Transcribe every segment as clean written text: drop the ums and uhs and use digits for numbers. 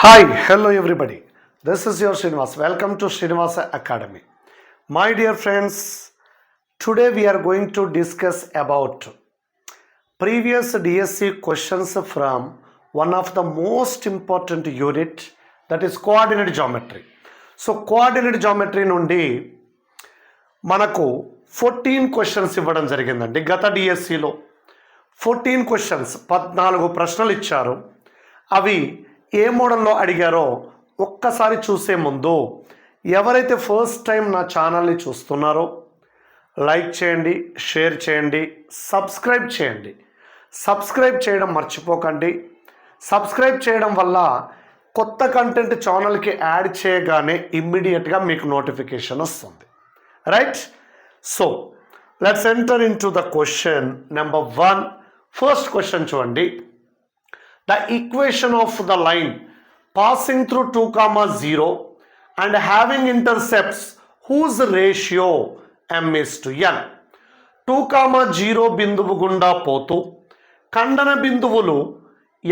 Hi, hello everybody. This is your Srinivas. Welcome to Srinivasa Academy. My dear friends, today we are going to discuss about previous DSC questions from one of the most important unit, that is coordinate geometry. So coordinate geometry నుండి మనకు 14 questions ఇవ్వడం జరిగిందండి. గత డిఎస్సిలో 14 questions 14 ప్రశ్నలు ఇచ్చారు. అవి ఏ మోడల్లో అడిగారో ఒక్కసారి చూసే ముందు ఎవరైతే ఫస్ట్ టైం నా ఛానల్ని చూస్తున్నారో లైక్ చేయండి, షేర్ చేయండి, సబ్స్క్రైబ్ చేయండి. సబ్స్క్రైబ్ చేయడం మర్చిపోకండి. సబ్స్క్రైబ్ చేయడం వల్ల కొత్త కంటెంట్ ఛానల్కి యాడ్ చేయగానే ఇమ్మీడియట్గా మీకు నోటిఫికేషన్ వస్తుంది. Right? So let's enter in to the question number 1. First question చూడండి. The equation of the line passing through 2, 0 and having intercepts whose ratio m is to n. 2, 0 బిందువు గుండా పోతూ ఖండన బిందువులు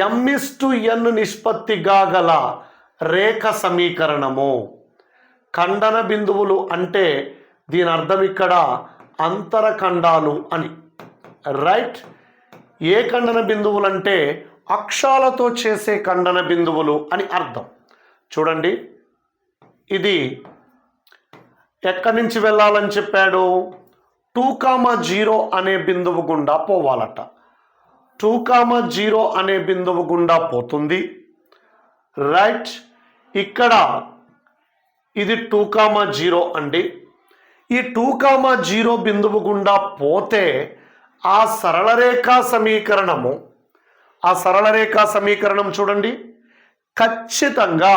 m is to n నిష్పత్తిగా గల రేఖ సమీకరణము. ఖండన బిందువులు అంటే దీని అర్థం ఇక్కడ అంతరఖండాలు అని. రైట్? ఏ ఖండన బిందువులు అంటే అక్షాలతో చేసే ఖండన బిందువులు అని అర్థం. చూడండి, ఇది ఎక్కడి నుంచి వెళ్ళాలని చెప్పాడు? 2, 0 అనే బిందువు గుండా పోవాలట. 2, 0 అనే బిందువు గుండా పోతుంది. రైట్? ఇక్కడ ఇది 2, 0 అండి. ఈ 2, 0 బిందువు గుండా పోతే ఆ సరళ రేఖా సమీకరణం చూడండి, ఖచ్చితంగా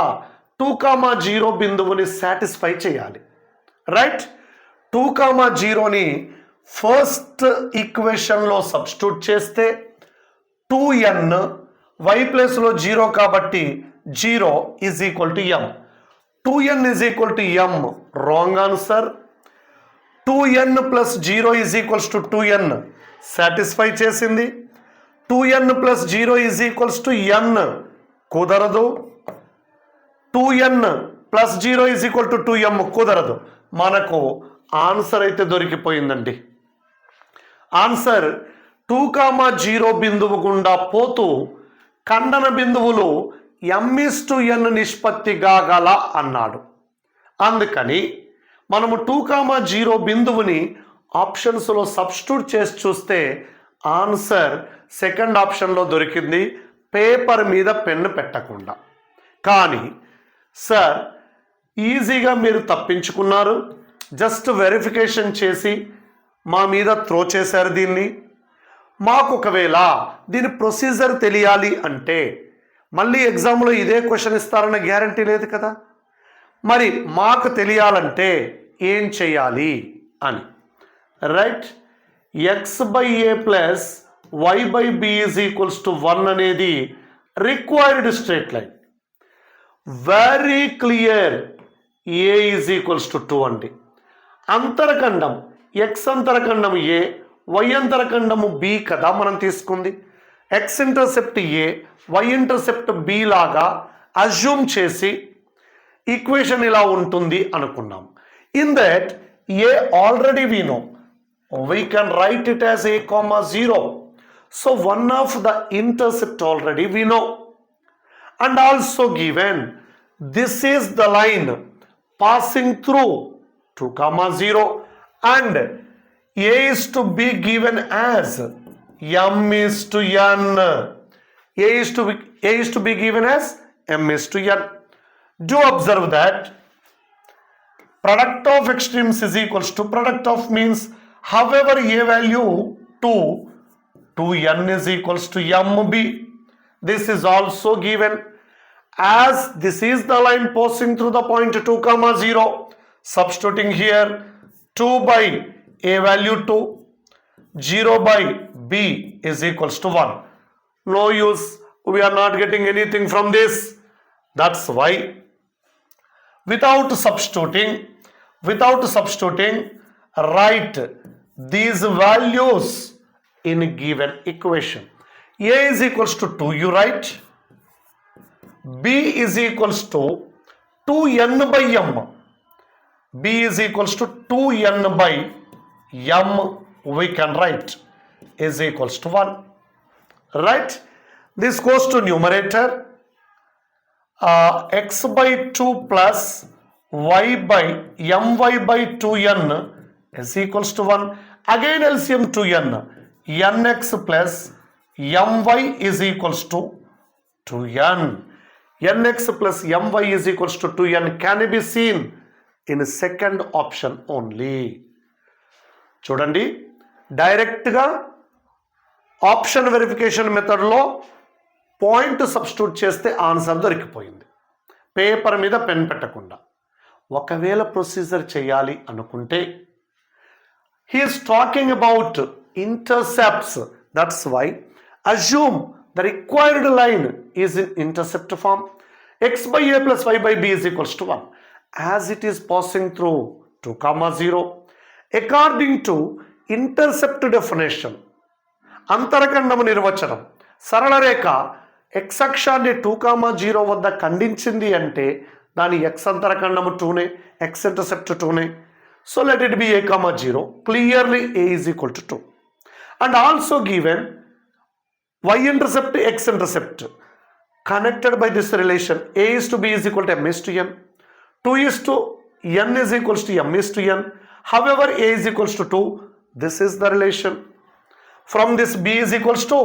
2, 0 బిందువుని సాటిస్ఫై చేయాలి. రైట్? 2, 0ని ఫస్ట్ ఈక్వేషన్లో సబ్స్టిట్యూట్ చేస్తే 2n, y ప్లేస్లో 0 కాబట్టి 0 is equal to m. 2n is equal to m. Wrong answer. 2n plus 0 is equals to 2n satisfy చేసింది. 2n plus 0 is equals to n కుదరదు. 2n plus 0 is equal to 2m కుదరదు. మనకు answer అయితే దొరికిపోయిందండి. Answer 2, 0 బిందువు గుండా పోతూ ఖండన బిందువులు m is to n నిష్పత్తిగా గల అన్నాడు. అందుకని మనము 2, 0 బిందువుని ఆప్షన్స్లో సబ్స్టిట్యూట్ చేసి చూస్తే ఆన్సర్ సెకండ్ ఆప్షన్లో దొరికింది, పేపర్ మీద పెన్ను పెట్టకుండా. కానీ సార్ ఈజీగా మీరు తప్పించుకున్నారు, జస్ట్ వెరిఫికేషన్ చేసి మా మీద త్రో చేశారు దీన్ని. మాకు ఒకవేళ దీని ప్రొసీజర్ తెలియాలి అంటే మళ్ళీ ఎగ్జామ్లో ఇదే క్వశ్చన్ ఇస్తారన్న గ్యారంటీ లేదు కదా. మరి మాకు తెలియాలంటే ఏం చేయాలి అని. Right? x/a plus y/b is equals to 1 అనేది required straight line. Very clear. a is equals to 2 అండి. అంతరఖండం x అంతరఖండం a, y అంతరఖండము b కదా మనం తీసుకుంది. x intercept a, y intercept b లాగా అజ్యూమ్ చేసి ఈక్వేషన్ ఇలా ఉంటుంది అనుకున్నాం. In that a already we know, we can write it as a, 0. So one of the intercept already we know, and also given this is the line passing through 2, 0 and a is to be given as m is to n. a is to be given as m is to n. Do observe that product of extremes is equals to product of means however a value 2n is equals to mb. This is also given as this is the line passing through the point 2, 0. Substituting here 2 by a value 2, 0 by b is equals to 1. No use. We are not getting anything from this. That's why without substituting write these values in given equation. A is equals to 2, you write. b is equals to 2n by m. b is equals to 2n by m, we can write is equals to 1. Right? This goes to numerator. X by 2 plus y by my by 2n is equals to 1. Again LCM 2n. nx plus my is equals to 2n. nx plus my is equals to 2n can be seen in second option only. చూడండి, డైరెక్ట్గా option verification మెథడ్లో point substitute చేస్తే answer దొరికిపోయింది, paper మీద pen పెట్టకుండా. ఒకవేళ procedure చేయాలి అనుకుంటే he is talking about intercepts, that's why assume the required line is in intercept form. X by a plus y by b is equals to 1 as it is passing through 2,0. According to intercept definition, అంతరఖండము నిర్వచనం, సరళ రేఖ x అక్షాన్ని 2,0 వద్ద ఖండించింది అంటే దాని x అంతరఖండము 2నే, x intercept 2నే. So let it be a, 0. Clearly a is equal to 2. And also given y intercept, x intercept connected by this relation, a is to b is equal to m is to n, 2 is to n is equals to m is to n. However, a is equals to 2. This is the relation. From this b is equals to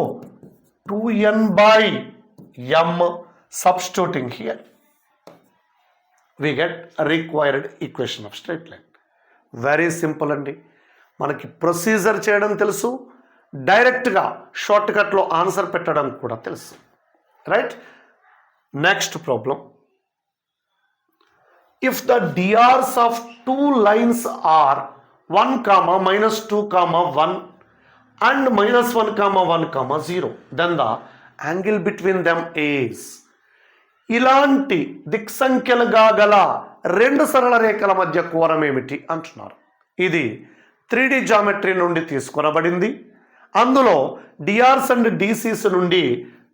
2n by m. Substituting here, we get a required equation of straight line. Very simple అండి. మనకి procedure చేయడం తెలుసు, డైరెక్ట్గా short కట్లో answer పెట్టడం కూడా తెలుసు. Right? Next problem. If the DRs of 2 lines are 1, -2, 1 and -1, 1, 0, then the angle between them is. ఇలాంటి దిక్సంఖ్యలుగా గల రెండు సరళ రేఖల మధ్య కోణం ఏమిటి అంటున్నారు. ఇది 3D జామెట్రీ నుండి తీసుకొనబడింది, అందులో డిఆర్స్ అండ్ డిసిస్ నుండి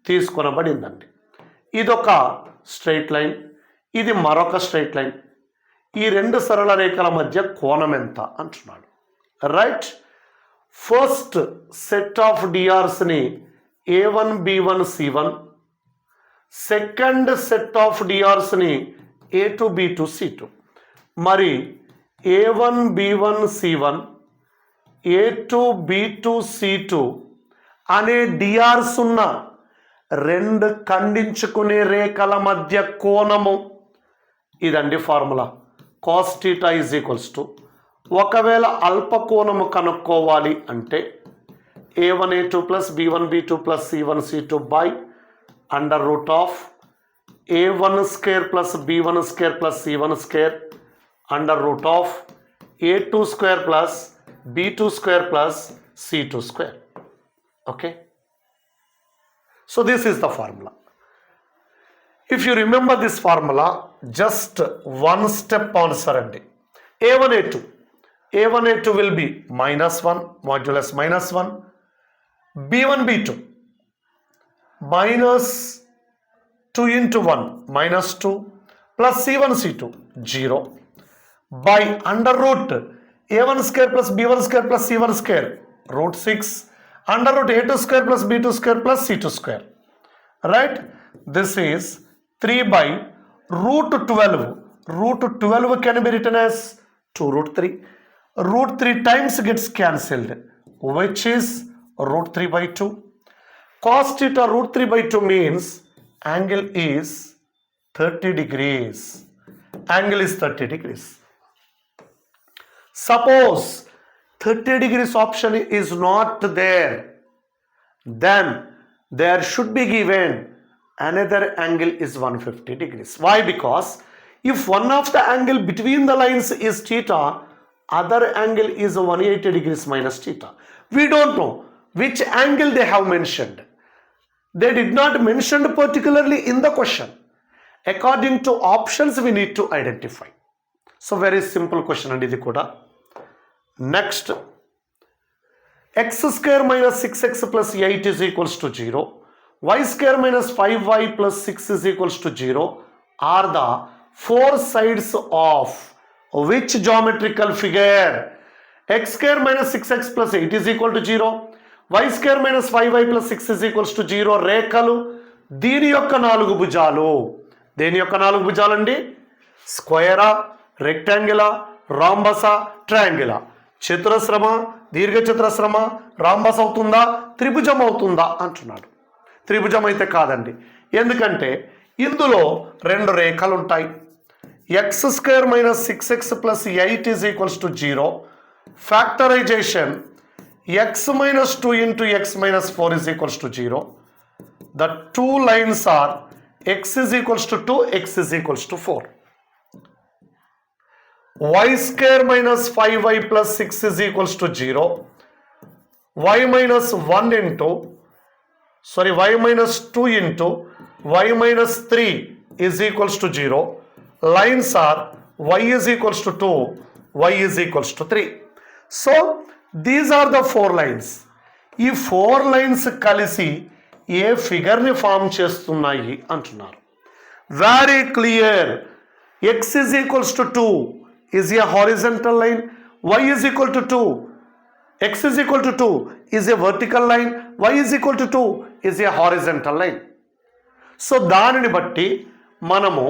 తీసుకొనబడిందండి. ఇదొక స్ట్రైట్ లైన్, ఇది మరొక స్ట్రైట్ లైన్. ఈ రెండు సరళ రేఖల మధ్య కోణం ఎంత అంటున్నాడు. రైట్? ఫస్ట్ సెట్ ఆఫ్ డిఆర్స్ని A1, B1, C1, second set of డిఆర్స్ని A2, B2, C2. మరి A1, B1, C1, A2, B2, C2 అనే డిఆర్స్ ఉన్న రెండు ఖండించుకునే రేఖల మధ్య కోణము ఇదండి formula. cos θ is equals to, ఒకవేళ అల్పకోణము కనుక్కోవాలి అంటే A1, A2 plus B1, B2 plus C1, C2 by under root of A1 square plus B1 square plus C1 square under root of A2 square plus B2 square plus C2 square. Okay? So this is the formula. If you remember this formula, just one step answer andi. A1, A2. A1, A2 will be -1 modulus -1. B1, B2 -2 into 1 -2 plus C1, C2 0 by under root A1 square plus B1 square plus C1 square root 6 under root A2 square plus B2 square plus C2 square. Right? This is 3 by root 12. Root 12 can be written as 2 root 3. Root 3 times gets cancelled, which is root 3 by 2. Cos theta root 3 by 2 means angle is 30 degrees. Angle is 30 degrees. Suppose 30 degrees option is not there, then there should be given another angle is 150 degrees. Why? Because if one of the angle between the lines is theta, other angle is 180 degrees minus theta. We don't know which angle they have mentioned. They did not mention particularly in the question. According to options, we need to identify. So very simple question and idi kuda. Next, x square minus 6x plus 8 is equals to 0. y square minus 5y plus 6 is equals to 0 are the four sides of which geometrical figure? X square minus 6x plus 8 is equal to 0, y square minus 5y plus 6 is equals to 0 రేఖలు దీని యొక్క 4 భుజాలు. దేని యొక్క 4 భుజాలండి? స్క్వేరా, రెక్టాంగిలా, రాంబసా, ట్రయాంగిలా. చతురస్రమా, దీర్ఘచతురస్రమా, rhombus అవుతుందా, త్రిభుజం అవుతుందా అంటున్నాడు. త్రిభుజం అయితే కాదండి, ఎందుకంటే ఇందులో 2 రేఖలు ఉంటాయి. X square minus 6x plus 8 is equals to 0. Factorization x minus 2 into x minus 4 is equals to 0. The two lines are x is equals to 2, x is equals to 4. Y square minus 5y plus 6 is equals to 0. Y minus 1 into, y minus 2 into y minus 3 is equals to 0. Lines are y is equals to 2, y is equals to 3. So, these are the 4 lines. ఈ 4 lines కలిసి ఏ ఫిగర్ని form చేస్తున్నాయి అంటున్నారు. Very clear. x is equals to 2 is a horizontal line, y is equal to 2, x is equal to 2 is a vertical line, y is equal to 2 is a horizontal line. So దానిని బట్టి మనము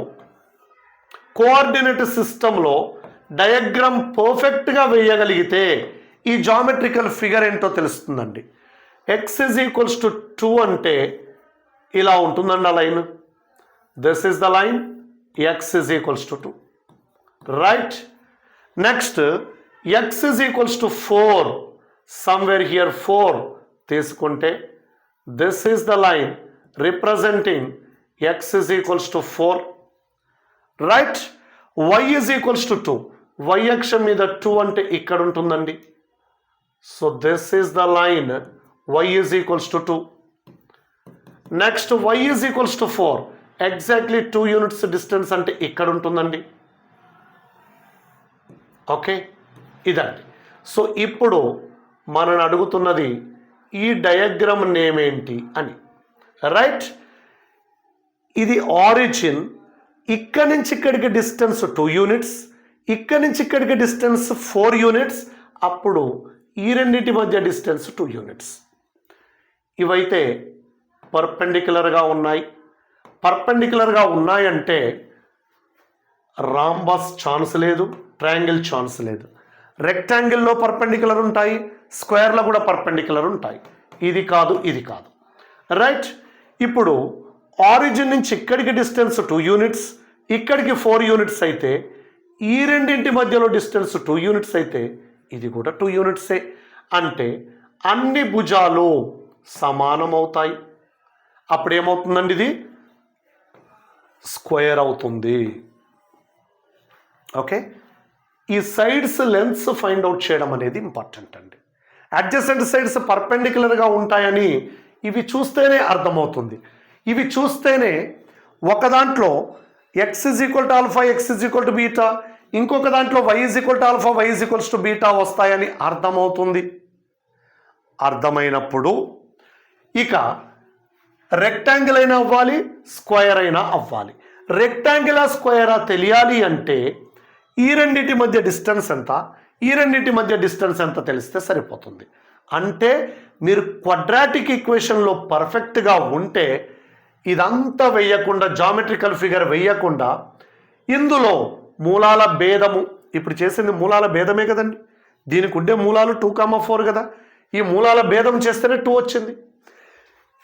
coordinate సిస్టంలో diagram పర్ఫెక్ట్గా వేయగలిగితే ఈ geometrical figure ఏంటో తెలుస్తుందండి. X is equals to 2 అంటే ఇలా ఉంటుందండి ఆ line. This is the line, x is equals to 2, right. Next x is equals to 4, somewhere here 4 తీసుకుంటే this is the line representing x is equals to 4, right. Y is equals to 2, y అక్షం మీద 2 అంటే ఇక్కడ ఉంటుందండి. So this is the line y is equals to 2. Next y is equals to 4, exactly 2 units distance అంటే ఇక్కడ ఉంటుందండి. Okay, ఇదండి. So ఇప్పుడు మనని అడుగుతున్నది ఈ డయాగ్రామ్ నేమ్ ఏంటి అని, రైట్. ఇది ఆరిజిన్, ఇక్కడి నుంచి ఇక్కడికి డిస్టెన్స్ 2 యూనిట్స్, ఇక్కడి నుంచి ఇక్కడికి డిస్టెన్స్ 4 యూనిట్స్, అప్పుడు ఈ రెండింటి మధ్య డిస్టెన్స్ 2 యూనిట్స్. ఇవైతే పర్పెండిక్యులర్గా ఉన్నాయి. పర్పెండిక్యులర్గా ఉన్నాయంటే రాంబస్ ఛాన్స్ లేదు, ట్రయాంగిల్ ఛాన్స్ లేదు. రెక్టాంగిల్లో పర్పెండిక్యులర్ ఉంటాయి, స్క్వేర్లో కూడా పర్పెండిక్యులర్ ఉంటాయి. ఇది కాదు, ఇది కాదు, రైట్. ఇప్పుడు ఆరిజిన్ నుంచి ఇక్కడికి డిస్టెన్స్ 2 యూనిట్స్, ఇక్కడికి 4 యూనిట్స్ అయితే ఈ రెండింటి మధ్యలో డిస్టెన్స్ 2 యూనిట్స్ అయితే ఇది కూడా 2 యూనిట్సే. అంటే అన్ని భుజాలు సమానం అవుతాయి. అప్పుడు ఏమవుతుందండి? ఇది స్క్వేర్ అవుతుంది. ఓకే, ఈ సైడ్స్ లెంత్స్ ఫైండ్ అవుట్ చేయడం అనేది ఇంపార్టెంట్ అండి. అడ్జసెంట్ సైడ్స్ పర్పెండిక్యులర్గా ఉంటాయని ఇవి చూస్తేనే అర్థమవుతుంది. ఇవి చూస్తేనే ఒక దాంట్లో X is equal to alpha, X is equal to beta, ఇంకొక దాంట్లో why is equal to alpha, why is equals to beta వస్తాయని అర్థమవుతుంది. అర్థమైనప్పుడు ఇక రెక్టాంగిల్ అయినా అవ్వాలి, స్క్వేర్ అయినా అవ్వాలి. రెక్టాంగిలా స్క్వేరా తెలియాలి అంటే ఈ రెండింటి మధ్య డిస్టెన్స్ ఎంత, ఈ రెండింటి మధ్య డిస్టెన్స్ ఎంత తెలిస్తే సరిపోతుంది. అంటే మీరు క్వాడ్రాటిక్ ఈక్వేషన్లో పర్ఫెక్ట్గా ఉంటే ఇదంతా వేయకుండా, జామెట్రికల్ ఫిగర్ వేయకుండా, ఇందులో మూలాల భేదము, ఇప్పుడు చేసింది మూలాల భేదమే కదండి. దీనికి ఉండే మూలాలు 2,4 కదా. ఈ మూలాల భేదం చేస్తేనే 2 వచ్చింది.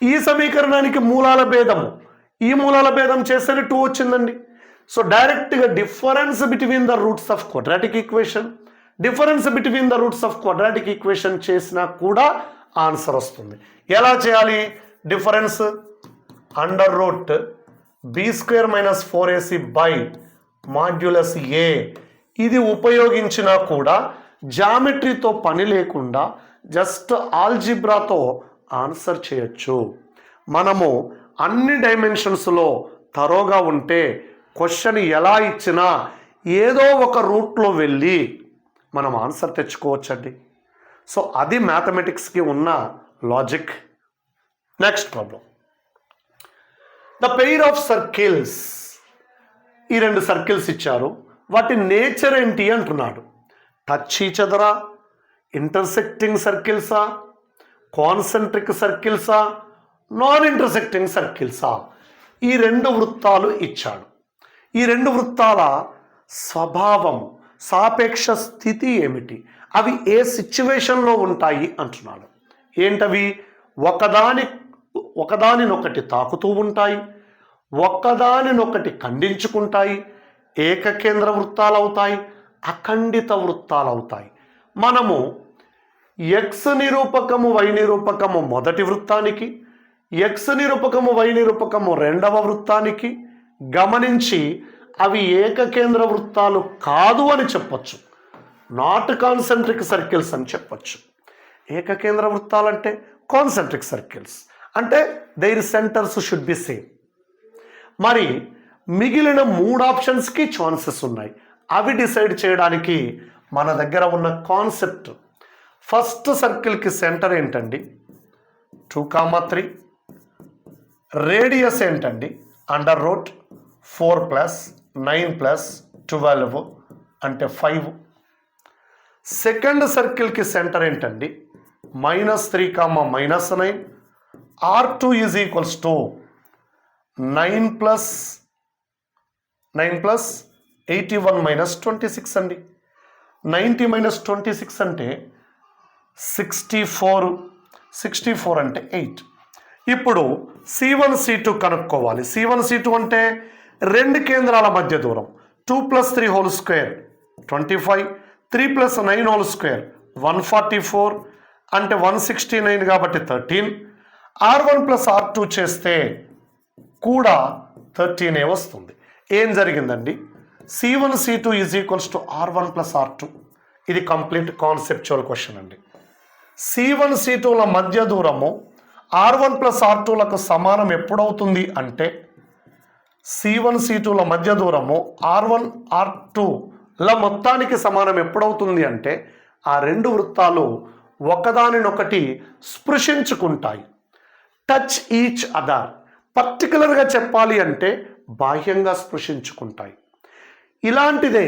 ఈ సమీకరణానికి మూలాల భేదము, ఈ మూలాల భేదం చేస్తేనే 2 వచ్చిందండి. సో డైరెక్ట్గా difference between the roots of quadratic equation, difference between the roots of quadratic equation చేసినా కూడా ఆన్సర్ వస్తుంది. ఎలా చేయాలి? Difference under root b² - 4ac by modulus A. ఇది ఉపయోగించినా కూడా జామెట్రీతో పని లేకుండా జస్ట్ ఆల్జిబ్రాతో ఆన్సర్ చేయొచ్చు. మనము అన్ని డైమెన్షన్స్లో తరోగా ఉంటే క్వశ్చన్ ఎలా ఇచ్చినా ఏదో ఒక రూట్లో వెళ్ళి మనం ఆన్సర్ తెచ్చుకోవచ్చండి. సో అది మ్యాథమెటిక్స్కి ఉన్న logic. Next problem. The pair of circles, ఈ రెండు సర్కిల్స్ ఇచ్చారు, వాటి నేచర్ ఏంటి అంటున్నాడు. టచ్ ఈచ్ అదరా, ఇంటర్సెక్టింగ్ సర్కిల్సా, కాన్సెంట్రిక్ సర్కిల్సా, నాన్ ఇంటర్సెక్టింగ్ సర్కిల్సా, ఈ రెండు వృత్తాలు ఇచ్చాడు. ఈ రెండు వృత్తాల స్వభావం, సాపేక్ష స్థితి ఏమిటి, అవి ఏ సిచ్యువేషన్లో ఉంటాయి అంటున్నాడు. ఏంటవి? ఒకదానినొకటి తాకుతూ ఉంటాయి, ఒక్కదానినొకటి ఖండించుకుంటాయి, ఏకకేంద్ర వృత్తాలు అవుతాయి, అఖండిత వృత్తాలు అవుతాయి. మనము ఎక్స్ నిరూపకము వై నిరూపకము మొదటి వృత్తానికి, ఎక్స్ నిరూపకము వై నిరూపకము రెండవ వృత్తానికి గమనించి అవి ఏకకేంద్ర వృత్తాలు కాదు అని చెప్పొచ్చు, నాట్ కాన్సెంట్రిక్ సర్కిల్స్ అని చెప్పొచ్చు. ఏకకేంద్ర వృత్తాలంటే కాన్సెంట్రిక్ సర్కిల్స్ అంటే their centers should be same. మరి మిగిలిన 3 ఆప్షన్స్కి ఛాన్సెస్ ఉన్నాయి. అవి డిసైడ్ చేయడానికి మన దగ్గర ఉన్న కాన్సెప్ట్, ఫస్ట్ సర్కిల్కి సెంటర్ ఏంటండి 2,3, రేడియస్ ఏంటండి √4 + 9 + 12 అంటే 5. సెకండ్ సర్కిల్కి సెంటర్ ఏంటండి -3, -9, R2 ఈజ్ ఈక్వల్స్ టు 9 + 81 - 26 అండి. 90 - 26 అంటే 64 అంటే 8. ఇప్పుడు C1 C2 కనుక్కోవాలి. C1 C2 అంటే రెండు కేంద్రాల మధ్య దూరం. 2 + 3 హోల్ స్క్వేర్ 25, 3 + 9 హోల్ స్క్వేర్ 144 అంటే 169 కాబట్టి 13. R1 + R2 చేస్తే కూడా 13 వస్తుంది. ఏం జరిగిందండి? C1 C2 is equals to R1 + R2. ఇది కంప్లీట్ కాన్సెప్చువల్ క్వశ్చన్ అండి. C1 C2ల మధ్య దూరము R1 + R2లకు సమానం ఎప్పుడవుతుంది అంటే C1 C2ల మధ్య దూరము R1 R2ల మొత్తానికి సమానం ఎప్పుడవుతుంది అంటే ఆ రెండు వృత్తాలు ఒకదానినొకటి స్పృశించుకుంటాయి. టచ్ ఈచ్ అదర్, పర్టికులర్గా చెప్పాలి అంటే బాహ్యంగా స్పృశించుకుంటాయి. ఇలాంటిదే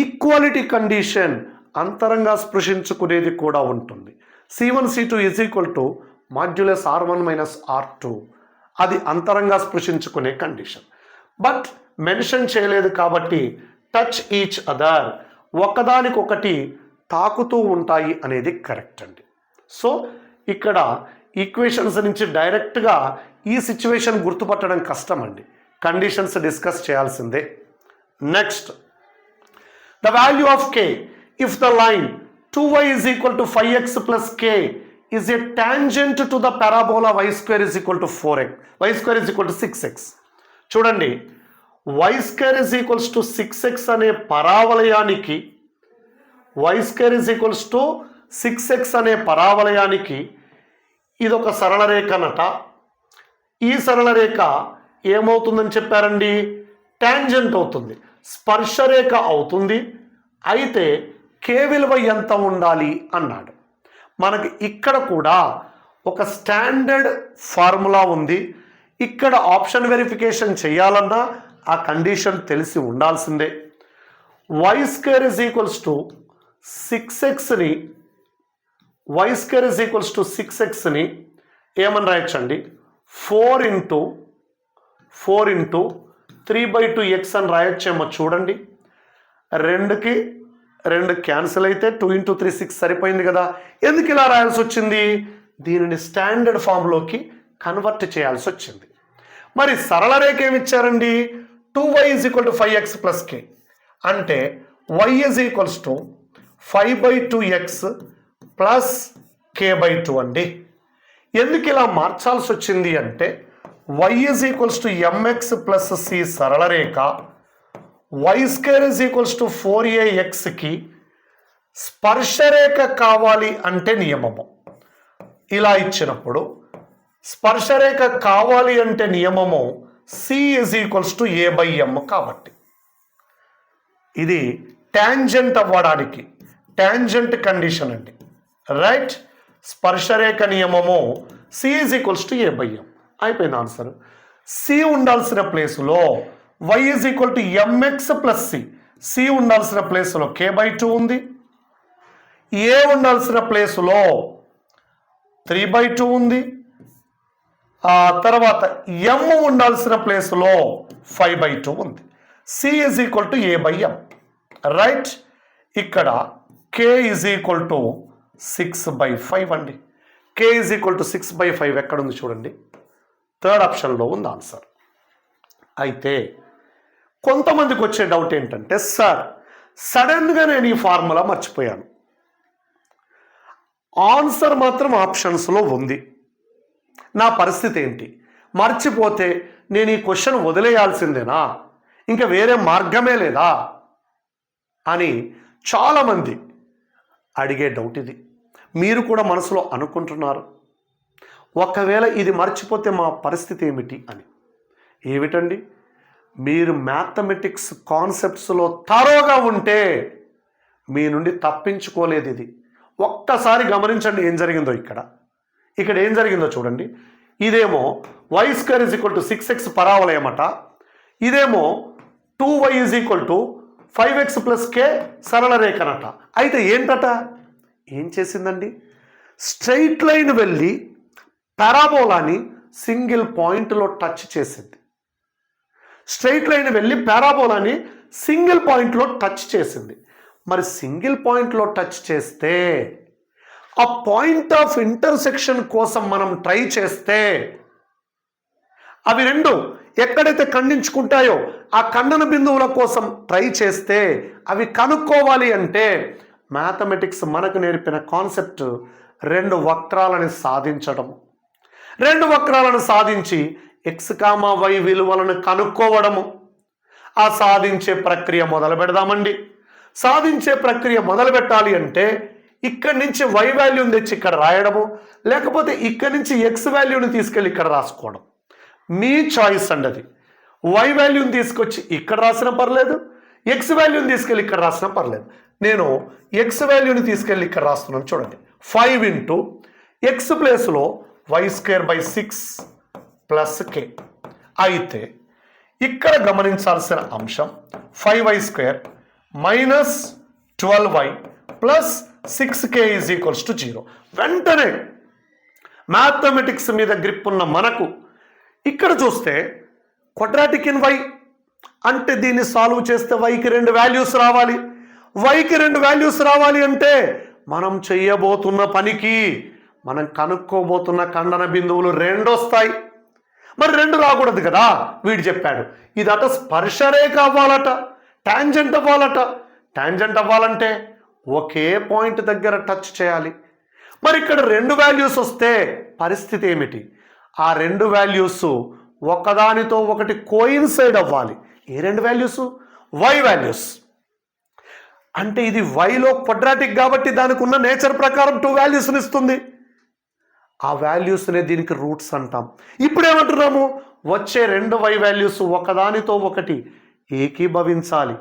ఈక్వాలిటీ కండిషన్, అంతరంగా స్పృశించుకునేది కూడా ఉంటుంది. C1 C2 is equal to modulus R1 - R2, అది అంతరంగా స్పృశించుకునే కండిషన్. బట్ మెన్షన్ చేయలేదు కాబట్టి టచ్ ఈచ్ అదర్, ఒకదానికొకటి తాకుతూ ఉంటాయి అనేది కరెక్ట్ అండి. సో ఇక్కడ ఈక్వేషన్స్ నుంచి డైరెక్ట్గా ఈ సిచ్యువేషన్ గుర్తుపట్టడం కష్టం అండి, కండిషన్స్ డిస్కస్ చేయాల్సిందే. Next, the value of k if the line 2y is equal to 5x plus k is a tangent to the parabola y square is equal to 4x, y square is equal to 6x. చూడండి, y square is equals to 6x అనే పరావలయానికి, y square is equals to 6x అనే పరావలయానికి ఇదొక సరళ రేఖనట. ఈ సరళ రేఖ ఏమవుతుందని చెప్పారండి? Tangent అవుతుంది, స్పర్శరేఖ అవుతుంది. అయితే కే విలువ ఎంత ఉండాలి అన్నాడు. మనకి ఇక్కడ కూడా ఒక స్టాండర్డ్ ఫార్ములా ఉంది. ఇక్కడ ఆప్షన్ వెరిఫికేషన్ చేయాలన్నా ఆ కండిషన్ తెలిసి ఉండాల్సిందే. y square is equals to 6xని, y square is equals to 6xని ఏమని రాయొచ్చండి? 4 × 3/2x అని రాయొచ్చేమో. చూడండి, 2కి 2 క్యాన్సిల్ అయితే 2 × 3 6 సరిపోయింది కదా. ఎందుకు ఇలా రాయాల్సి వచ్చింది? దీనిని స్టాండర్డ్ ఫామ్లోకి కన్వర్ట్ చేయాల్సి వచ్చింది. మరి సరళ రేఖ ఏమి ఇచ్చారండి? 2y is equal to 5x plus k అంటే y is equals to 5/2x plus k/2 అండి. ఎందుకు ఇలా మార్చాల్సి వచ్చింది అంటే y is equals to mx plus c సరళ రేఖ, y square is equals to 4axకి స్పర్శరేఖ కావాలి అంటే నియమము. ఇలా ఇచ్చినప్పుడు స్పర్శరేఖ కావాలి అంటే నియమము c is equals to a/m కాబట్టి ఇది టాంజెంట్ అవ్వడానికి టాంజెంట్ కండిషన్ అండి. రైట్, స్పర్శరేఖ నియమము c is equals to a/m అయిపోయింది ఆన్సర్. సి ఉండాల్సిన ప్లేసులో y is equal to mx plus C ఉండాల్సిన ప్లేసులో k/2 ఉంది. ఏ ఉండాల్సిన ప్లేసులో 3/2 ఉంది. ఆ తర్వాత m ఉండాల్సిన ప్లేసులో 5/2 ఉంది. C is equal to a/m. Right. ఇక్కడ k ఈజ్ ఈక్వల్ టు 6/5 అండి. k ఈజ్ ఈక్వల్ టు 6/5 ఎక్కడ ఉంది చూడండి, థర్డ్ ఆప్షన్లో ఉంది ఆన్సర్. అయితే కొంతమందికి వచ్చే డౌట్ ఏంటంటే, సార్ సడన్గా నేను ఈ ఫార్ములా మర్చిపోయాను, ఆన్సర్ మాత్రం ఆప్షన్స్లో ఉంది, నా పరిస్థితి ఏంటి? మర్చిపోతే నేను ఈ క్వశ్చన్ వదిలేయాల్సిందేనా, ఇంకా వేరే మార్గమే లేదా అని చాలామంది అడిగే డౌట్ ఇది. మీరు కూడా మనసులో అనుకుంటున్నారు, ఒకవేళ ఇది మర్చిపోతే మా పరిస్థితి ఏమిటి అని. ఏమిటండి, మీరు మ్యాథమెటిక్స్ కాన్సెప్ట్స్లో తరోగా ఉంటే మీ నుండి తప్పించుకోలేదు ఇది. ఒక్కసారి గమనించండి ఏం జరిగిందో. ఇక్కడ ఏం జరిగిందో చూడండి. ఇదేమో y² is equal to 6x పరావలయమట, ఇదేమో 2y is equal to 5x plus k సరళ రేఖనట. అయితే ఏంటట, ఏం చేసిందండి, స్ట్రైట్ లైన్ వెళ్ళి పారాబోలాని సింగిల్ పాయింట్లో టచ్ చేసింది. స్ట్రైట్ లైన్ వెళ్ళి పారాబోలాని సింగిల్ పాయింట్లో టచ్ చేసింది. మరి సింగిల్ పాయింట్లో టచ్ చేస్తే ఆ పాయింట్ ఆఫ్ ఇంటర్సెక్షన్ కోసం మనం ట్రై చేస్తే అవి రెండు ఎక్కడైతే ఖండించుకుంటాయో ఆ ఖండన బిందువుల కోసం ట్రై చేస్తే అవి కనుక్కోవాలి అంటే మ్యాథమెటిక్స్ మనకు నేర్పిన కాన్సెప్ట్ రెండు వక్రాలని సాధించడం, రెండు వక్రాలను సాధించి x, y విలువలను కనుక్కోవడము. ఆ సాధించే ప్రక్రియ మొదలు పెడదామండి. సాధించే ప్రక్రియ మొదలు పెట్టాలి అంటే ఇక్కడి నుంచి y వాల్యూని తెచ్చి ఇక్కడ రాయడము, లేకపోతే ఇక్కడి నుంచి x వాల్యూని తీసుకెళ్ళి ఇక్కడ రాసుకోవడం మీ చాయిస్ అండి. అది y వాల్యూని తీసుకొచ్చి ఇక్కడ రాసినా పర్లేదు, x వాల్యూని తీసుకెళ్ళి ఇక్కడ రాసినా పర్లేదు. నేను x వాల్యూని తీసుకెళ్ళి ఇక్కడ రాస్తున్నాను చూడండి. 5 ఇంటూ x ప్లేస్లో y²/6 ప్లస్ k. అయితే ఇక్కడ గమనించాల్సిన అంశం 5y² minus 12y plus 6k is equals to 0. వెంటనే మ్యాథమెటిక్స్ మీద గ్రిప్ ఉన్న మనకు ఇక్కడ చూస్తే క్వాడ్రాటిక్ ఇన్ y అంటే దీన్ని సాల్వ్ చేస్తే yకి 2 వాల్యూస్ రావాలి. yకి 2 వాల్యూస్ రావాలి అంటే మనం చెయ్యబోతున్న పనికి మనం కనుక్కోబోతున్న ఖండన బిందువులు 2 వస్తాయి. మరి 2 రాకూడదు కదా, వీడు చెప్పాడు ఇదట స్పర్శరేఖ అవ్వాలట, టాంజెంట్ అవ్వాలట. టాంజెంట్ అవ్వాలంటే ఒకే పాయింట్ దగ్గర టచ్ చేయాలి. మరి ఇక్కడ 2 వాల్యూస్ వస్తే పరిస్థితి ఏమిటి, ఆ 2 వాల్యూస్ ఒకదానితో ఒకటి కోయిన్సైడ్ అవ్వాలి. ఏ 2 వాల్యూస్? y values. అంటే ఇది yలో క్వాడ్రాటిక్ కాబట్టి దానికి ఉన్న నేచర్ ప్రకారం 2 వాల్యూస్ని ఇస్తుంది. ఆ వాల్యూస్నే దీనికి రూట్స్ అంటాం. ఇప్పుడు ఏమంటున్నాము, వచ్చే 2 y వాల్యూస్ ఒకదానితో ఒకటి ఏకీభవించాలి,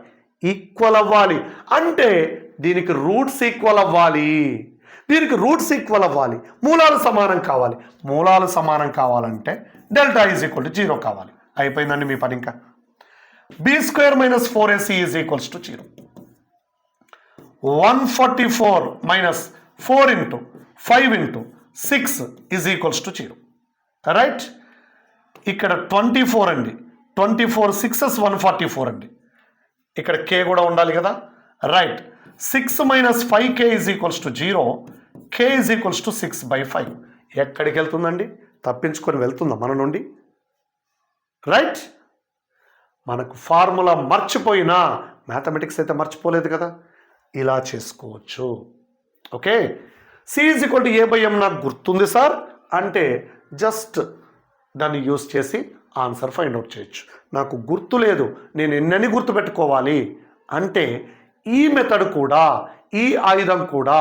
ఈక్వల్ అవ్వాలి. అంటే దీనికి రూట్స్ ఈక్వల్ అవ్వాలి, దీనికి రూట్స్ ఈక్వల్ అవ్వాలి, మూలాలు సమానం కావాలి. మూలాలు సమానం కావాలంటే డెల్టా ఈజ్ ఈక్వల్ టు 0 కావాలి. అయిపోయిందండి మీ పని. ఇంకా b² minus 4ac is equals to 0. 144 minus 4 into 5 into 6 is equals to 0. Right. ఇక్కడ 24 అండి, 24 6s 144 అండి. ఇక్కడ k కూడా ఉండాలి కదా. Right. 6 minus 5k is equals to 0. k is equals to 6/5. ఎక్కడికి వెళ్తుందండి, తప్పించుకొని వెళ్తుందా మన నుండి? రైట్. మనకు ఫార్ములా మర్చిపోయినా మ్యాథమెటిక్స్ అయితే మర్చిపోలేదు కదా, ఇలా చేసుకోవచ్చు. Okay. c is equal to a/m నాకు గుర్తుంది సార్ అంటే జస్ట్ దాన్ని యూస్ చేసి ఆన్సర్ ఫైండ్ అవుట్ చేయొచ్చు. నాకు గుర్తు లేదు, నేను ఎన్నని గుర్తుపెట్టుకోవాలి అంటే ఈ మెథడ్ కూడా, ఈ ఆయుధం కూడా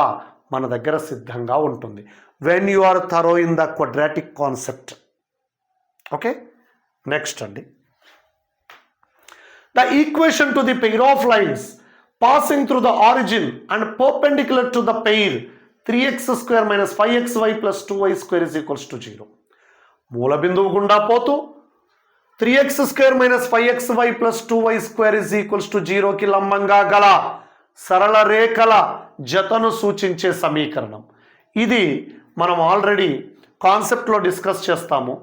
మన దగ్గర సిద్ధంగా ఉంటుంది when you are thorough in the quadratic concept. Okay. Next అండి, the equation to the pair of lines passing through the origin and perpendicular to the pair 3x² minus 5xy plus 2y² is equals to 0. మూల బిందువు గుండా పోతూ 3x² - 5xy + 2y² = 0కి లంబంగా గల సరళ రేఖల జతను సూచించే సమీకరణం. ఇది మనం ఆల్రెడీ కాన్సెప్ట్లో డిస్కస్ చేస్తాము.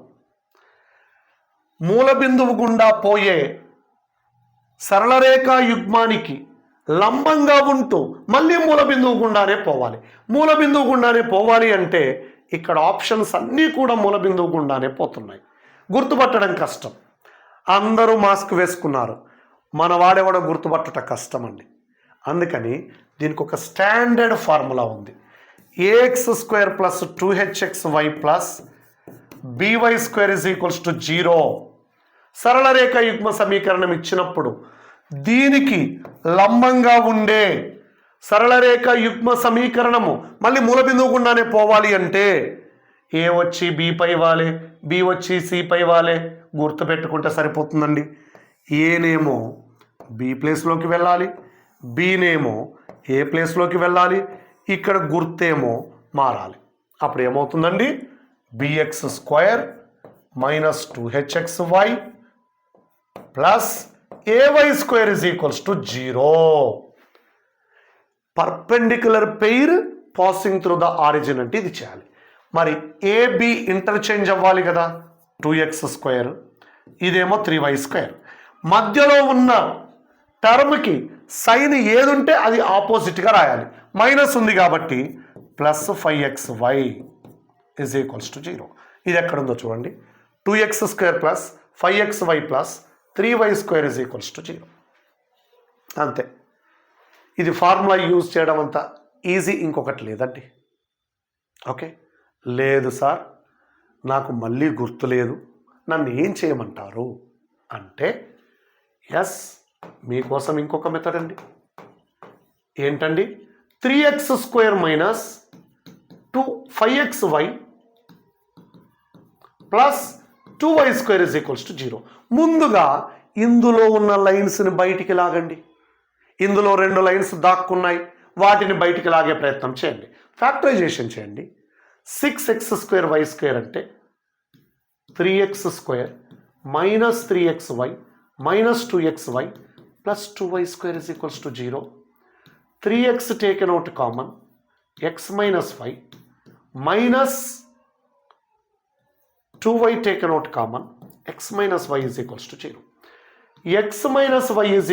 మూల బిందువు గుండా పోయే సరళ రేఖా యుగ్మానికి లంబంగా ఉంటూ మళ్ళీ మూల బిందువు గుండానే పోవాలి. మూల బిందువు గుండానే పోవాలి అంటే ఇక్కడ ఆప్షన్స్ అన్నీ కూడా మూల బిందువు గుండానే పోతున్నాయి. గుర్తుపట్టడం కష్టం. అందరూ మాస్క్ వేసుకున్నారు, మన వాడెవడో గుర్తుపట్టట కష్టం అండి. అందుకని దీనికి ఒక స్టాండర్డ్ ఫార్ములా ఉంది. ax² + 2hxy + by² = 0. సరళ రేఖ యుగ్మ సమీకరణం ఇచ్చినప్పుడు దీనికి లంబంగా ఉండే సరళ రేఖ యుగ్మ సమీకరణము మళ్ళీ మూల బిందువు గుండానే పోవాలి అంటే ఏ వచ్చి బి పై వాలే, బి వచ్చి సి పై వాలే, గుర్తుపెట్టుకుంటే సరిపోతుందండి. ఏనేమో బి ప్లేస్లోకి వెళ్ళాలి, బీనేమో ఏ ప్లేస్లోకి వెళ్ళాలి, ఇక్కడ గుర్తేమో మారాలి. అప్పుడు ఏమవుతుందండి? bx² - 2hxy + ay² = 0. Perpendicular pair passing through the origin అంటే ఇది చేయాలి. మరి ఏబి ఇంటర్చేంజ్ అవ్వాలి కదా, 2x², ఇదేమో 3y². మధ్యలో ఉన్న టర్మ్కి సైన్ ఏది ఉంటే అది ఆపోజిట్గా రాయాలి. మైనస్ ఉంది కాబట్టి +5xy = 0. ఇది ఎక్కడుందో చూడండి. 2x² + 5xy + 3y² = 0. అంతే. ఇది ఫార్ములా యూజ్ చేయడం అంత ఈజీ ఇంకొకటి లేదండి. ఓకే, లేదు సార్ నాకు మళ్ళీ గుర్తులేదు, నన్ను ఏం చేయమంటారు అంటే ఎస్, మీకోసం ఇంకొక మెథడ్ అండి. ఏంటండి? 3x² - 5xy + 2y² = 0. ముందుగా ఇందులో ఉన్న లైన్స్ని బయటికి లాగండి. ఇందులో 2 లైన్స్ దాక్కున్నాయి, వాటిని బయటికి లాగే ప్రయత్నం చేయండి. ఫ్యాక్టరైజేషన్ చేయండి. 6x² అంటే 3x² - 3xy - 2xy + 2y² = 0. 3x taken out common, x - y minus 2y taken out common, x - y = 0. x - y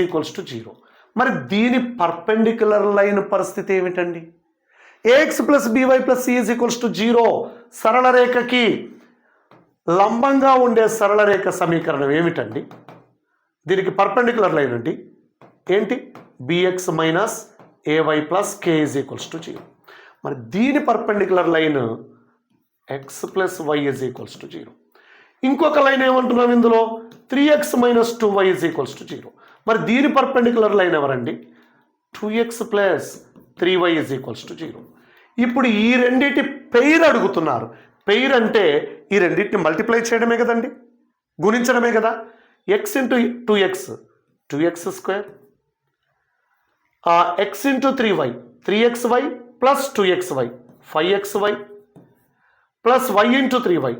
= 0. మరి దీని పర్పెండిక్యులర్ లైన్ పరిస్థితి ఏమిటండి? ax + by + c = 0. సరళ రేఖకి లంబంగా ఉండే సరళ రేఖ సమీకరణం ఏమిటండి? దీనికి పర్పెండిక్యులర్ లైన్ అండి. ఏంటి? bx - ay + k = 0. మరి దీని పర్పెండిక్యులర్ లైన్ x + y = 0. ఇంకొక లైన్ ఏమంటున్నాం ఇందులో? 3x - 2y = 0. మరి దీని పర్పెండిక్యులర్ లైన్ ఎవరండి? 2x + 3y = 0. ఇప్పుడు ఈ రెండింటి పెయిర్ అడుగుతున్నారు. పెయిర్ అంటే ఈ రెండింటిని మల్టిప్లై చేయడమే కదండి, గుణించడమే కదా. x × 2x 2x², x × 3y 3xy + 2xy 5xy + y × 3y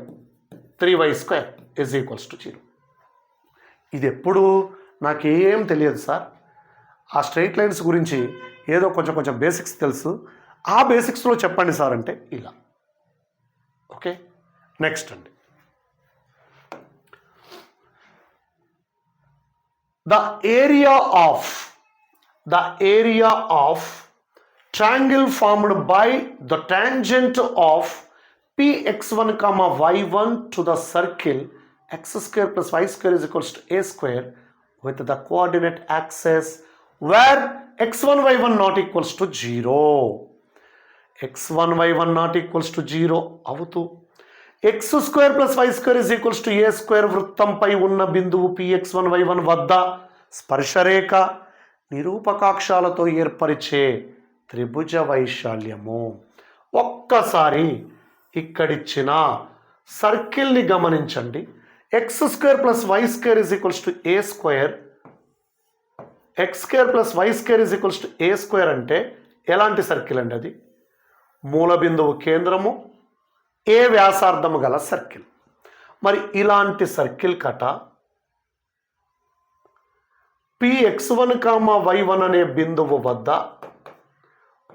3y² = 0. ఇది ఎప్పుడు నాకేం తెలియదు సార్, ఆ స్ట్రైట్ లైన్స్ గురించి ఏదో కొంచెం బేసిక్స్ తెలుసు, ఆ బేసిక్స్లో చెప్పండి సార్ అంటే ఇలా. ఓకే, నెక్స్ట్ అండి. The area of triangle formed by the tangent of px1, y1 to the circle x² + y² = a² with the coordinate axis where x1 y1 not equals to 0. x1 y1 not equals to 0 అవుతూ x² + y² = a² వృత్తంపై ఉన్న బిందువు px1 y1 వద్ద స్పర్శరేఖ నిరూపకాక్షాలతో ఏర్పరిచే త్రిభుజ వైశాల్యము. ఒక్కసారి ఇక్కడిచ్చిన సర్కిల్ని గమనించండి. x² + y² = a², x² + y² = a² అంటే ఎలాంటి circle అండి? అది మూల బిందువు కేంద్రము ఏ వ్యాసార్థము గల సర్కిల్. మరి ఇలాంటి సర్కిల్ కట px1, y1 అనే బిందువు వద్ద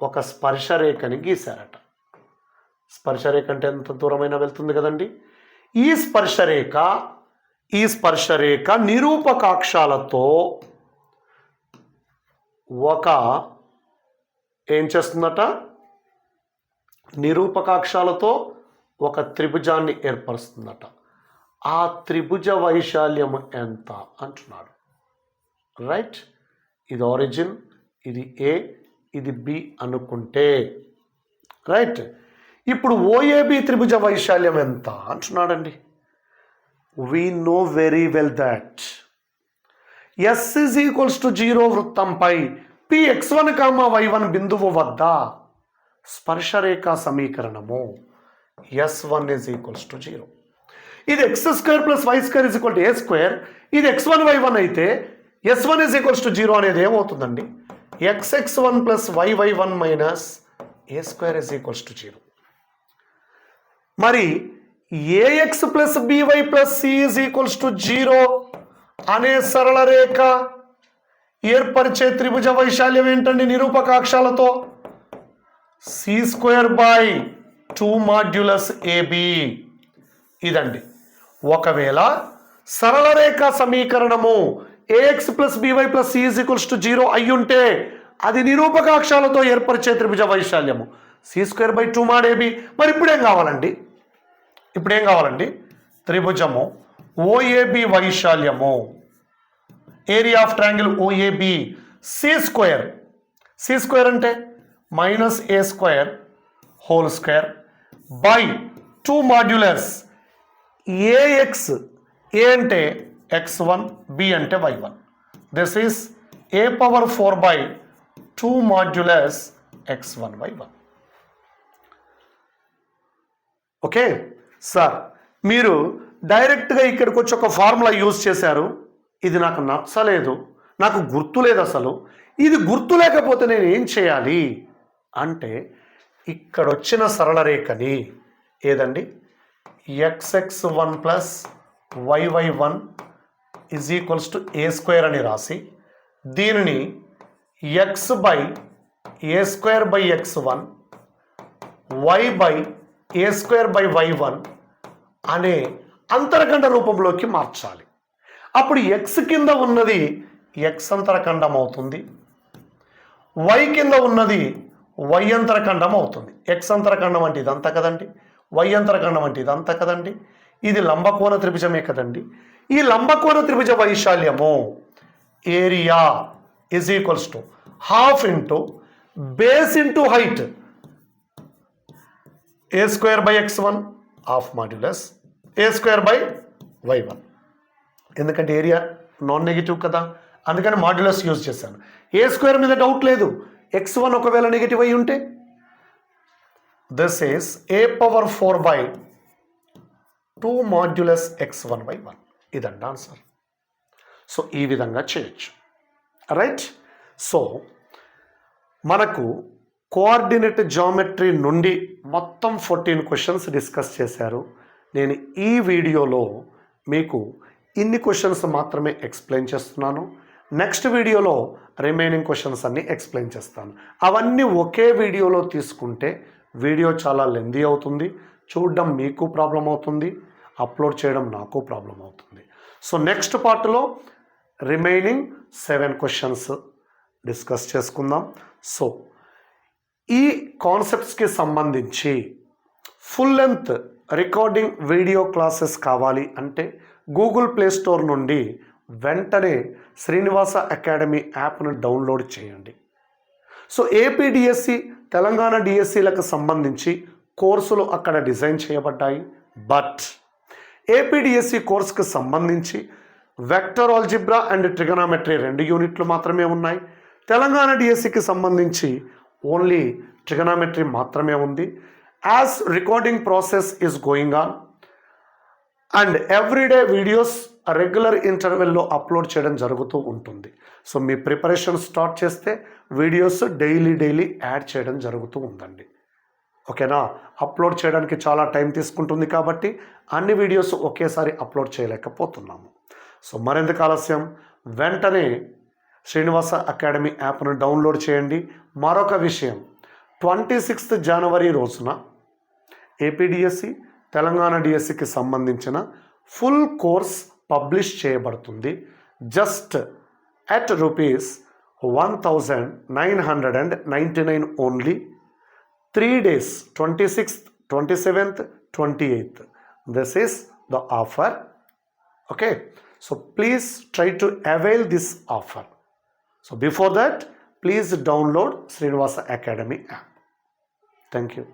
ఒక స్పర్శరేఖని గీశారట. స్పర్శరేఖ అంటే ఎంత దూరమైనా వెళ్తుంది కదండి. ఈ స్పర్శరేఖ నిరూపకాక్షాలతో ఏం చేస్తుందట, నిరూపకాక్షాలతో ఒక త్రిభుజాన్ని ఏర్పరుస్తుందట. ఆ త్రిభుజ వైశాల్యం ఎంత అంటున్నాడు. రైట్, ఇది ఆరిజిన్, ఇది ఏ, ఇది బి అనుకుంటే రైట్. ఇప్పుడు ఓఏబి త్రిభుజ వైశాల్యం ఎంత అంటున్నాడండి. we know very well that S is equals to 0 వృత్తంపై px1, y1 బిందువు వద్ద స్పర్శరేఖ సమీకరణము S1 is equals to 0. ఇది x² + y² is equal to a². ఇది x1 y1 అయితే S1 is equals to 0 అనేది ఏమవుతుందండి, xx1 + yy1 minus a² is equals to 0. మరి ax + by + c is equals to 0 అనే సరళ రేఖ ఏర్పరిచే త్రిభుజ వైశాల్యం ఏంటండి నిరూపకాక్షాలతో? c² / 2 modulus ab. ఇదండి. ఒకవేళ సరళ రేఖ సమీకరణము ax + by + c is equals to 0 అయ్యుంటే అది నిరూపకాక్షాలతో ఏర్పరిచే త్రిభుజ వైశాల్యము c² / 2 mod ab. మరి ఇప్పుడేం కావాలండి, త్రిభుజము ఓఏబి వైశాల్యము, area of triangle O A B c² అంటే -a² whole square by 2 modulus ax, a అంటే x1, b అంటే y1. This is a⁴/2 modulus x1 y1. Okay sir, మీరు డైరెక్ట్గా ఇక్కడికి వచ్చి ఒక ఫార్ములా యూజ్ చేశారు. ఇది నాకు నచ్చలేదు, నాకు గుర్తులేదు. అసలు ఇది గుర్తు లేకపోతే నేను ఏం చేయాలి అంటే, ఇక్కడ వచ్చిన సరళ రేఖని ఏదండి xx1 + yy1 is equals to a² అని రాసి దీనిని x/a²/x1 y/a²/y1 అనే అంతరఖండ రూపంలోకి మార్చాలి. అప్పుడు x కింద ఉన్నది x అంతరఖండం అవుతుంది, y కింద ఉన్నది y అంతరఖండం అవుతుంది. x అంతరఖండం అంటే ఇదంతా కదండి, y అంతరఖండం అంటే ఇదంతా కదండి. ఇది లంబకోణ త్రిభుజమే కదండి. ఈ లంబకోణ త్రిభుజ వైశాల్యము area is equals to ½ into base into height a²/x1 ½ modulus a²/y1. ఎందుకంటే ఏరియా నాన్ నెగిటివ్ కదా, అందుకని మాడ్యులస్ యూజ్ చేశాను. a² మీద డౌట్ లేదు, x1 ఒకవేళ నెగిటివ్ అయి ఉంటే this is a⁴/2 modulus x1/1. ఇదండి ఆన్సర్. సో ఈ విధంగా చేయొచ్చు. రైట్. సో మనకు కోఆర్డినేట్ జామెట్రీ నుండి మొత్తం 14 క్వశ్చన్స్ డిస్కస్ చేశారు. నేను ఈ వీడియోలో మీకు ఇన్ని క్వశ్చన్స్ మాత్రమే ఎక్స్ప్లెయిన్ చేస్తున్నాను. నెక్స్ట్ వీడియోలో రిమైనింగ్ క్వశ్చన్స్ అన్నీ ఎక్స్ప్లెయిన్ చేస్తాను. అవన్నీ ఒకే వీడియోలో తీసుకుంటే వీడియో చాలా లెందీ అవుతుంది, చూడడం మీకు ప్రాబ్లం అవుతుంది, అప్లోడ్ చేయడం నాకు ప్రాబ్లం అవుతుంది. సో నెక్స్ట్ పార్ట్లో రిమైనింగ్ 7 క్వశ్చన్స్ డిస్కస్ చేసుకుందాం. సో ఈ కాన్సెప్ట్స్కి సంబంధించి full length recording video classes కావాలి అంటే గూగుల్ ప్లే స్టోర్ నుండి వెంటనే శ్రీనివాస అకాడమీ యాప్ను డౌన్లోడ్ చేయండి. సో ఏపీ డిఎస్సి, తెలంగాణ డిఎస్సిలకు సంబంధించి కోర్సులు అక్కడ డిజైన్ చేయబడ్డాయి. బట్ ఏపీ డిఎస్సి కోర్సుకు సంబంధించి వెక్టర్ ఆల్జిబ్రా అండ్ ట్రిగనామెట్రీ 2 యూనిట్లు మాత్రమే ఉన్నాయి. తెలంగాణ డిఎస్సికి సంబంధించి ఓన్లీ ట్రిగనామెట్రీ మాత్రమే ఉంది. As recording process is going on and everyday videos regular ఇంటర్వెల్లో అప్లోడ్ చేయడం జరుగుతూ ఉంటుంది. సో మీ ప్రిపరేషన్ స్టార్ట్ చేస్తే వీడియోస్ డైలీ యాడ్ చేయడం జరుగుతూ ఉందండి. ఓకేనా? అప్లోడ్ చేయడానికి చాలా టైం తీసుకుంటుంది కాబట్టి అన్ని వీడియోస్ ఒకేసారి అప్లోడ్ చేయలేకపోతున్నాము. సో మరెందుకు ఆలస్యం, వెంటనే శ్రీనివాస అకాడమీ యాప్ను డౌన్లోడ్ చేయండి. మరొక విషయం, 26 జనవరి రోజున ఏపీడిఎస్సి తెలంగాణ డిఎస్సికి సంబంధించిన ఫుల్ కోర్స్ పబ్లిష్ చేయబడుతుంది. Just at rupees 1999 only. 3 days, 26th, 27th, 28th. This is the offer. Okay, so please try to avail this offer. So before that, please download Srinivasa Academy app. Thank you.